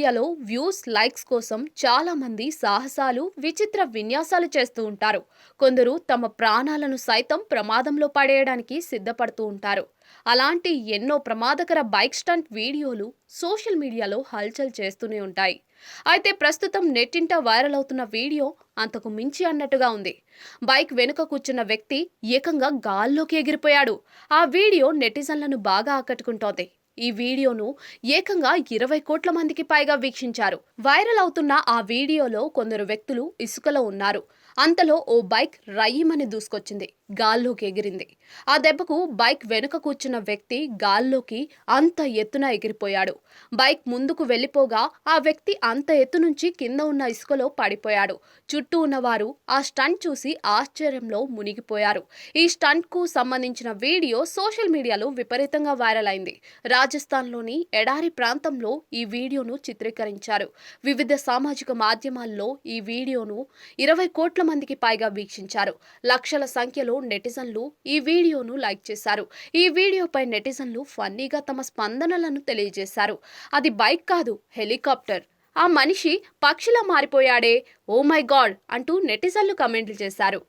మీడియాలో views, likes కోసం చాలా మంది సాహసాలు, విచిత్ర విన్యాసాలు చేస్తూ ఉంటారు. కొందరు తమ ప్రాణాలను సైతం ప్రమాదంలో పడేయడానికి సిద్ధపడుతూ ఉంటారు. అలాంటి ఎన్నో ప్రమాదకర బైక్ స్టంట్ వీడియోలు సోషల్ మీడియాలో హల్చల్ చేస్తూనే ఉంటాయి. అయితే ప్రస్తుతం నెట్టింట వైరల్ అవుతున్న వీడియో అంతకు మించి అన్నట్టుగా ఉంది. బైక్ వెనుక కూర్చున్న వ్యక్తి ఏకంగా గాల్లోకి ఎగిరిపోయాడు. ఆ వీడియో నెటిజన్లను బాగా ఆకట్టుకుంటోంది. ఈ వీడియోను ఏకంగా 20 కోట్ల మందికి పైగా వీక్షించారు. వైరల్ అవుతున్న ఆ వీడియోలో కొందరు వ్యక్తులు ఇసుకలో ఉన్నారు. అంతలో ఓ బైక్ రయ్యిమని దూసుకొచ్చింది, గాల్లోకి ఎగిరింది. ఆ దెబ్బకు బైక్ వెనుక కూర్చున్న వ్యక్తి గాల్లోకి అంత ఎత్తున ఎగిరిపోయాడు. బైక్ ముందుకు వెళ్లిపోగా ఆ వ్యక్తి అంత ఎత్తు నుంచి కింద ఉన్న ఇసుకలో పడిపోయాడు. చుట్టూ ఉన్నవారు ఆ స్టంట్ చూసి ఆశ్చర్యంలో మునిగిపోయారు. ఈ స్టంట్ కు సంబంధించిన వీడియో సోషల్ మీడియాలో విపరీతంగా వైరల్ అయింది. రాజస్థాన్లోని ఎడారి ప్రాంతంలో ఈ వీడియోను చిత్రీకరించారు. వివిధ సామాజిక మాధ్యమాల్లో ఈ వీడియోను 20 కోట్ల మందికి పైగా వీక్షించారు. లక్షల సంఖ్యలో నెటిజన్లు ఈ వీడియోను లైక్ చేశారు. ఈ వీడియోపై నెటిజన్లు ఫన్నీగా తమ స్పందనలను తెలియజేశారు. అది బైక్ కాదు, హెలికాప్టర్. ఆ మనిషి పక్షిలా మారిపోయాడే, ఓ మై గాడ్ అంటూ నెటిజన్లు కమెంట్లు చేశారు.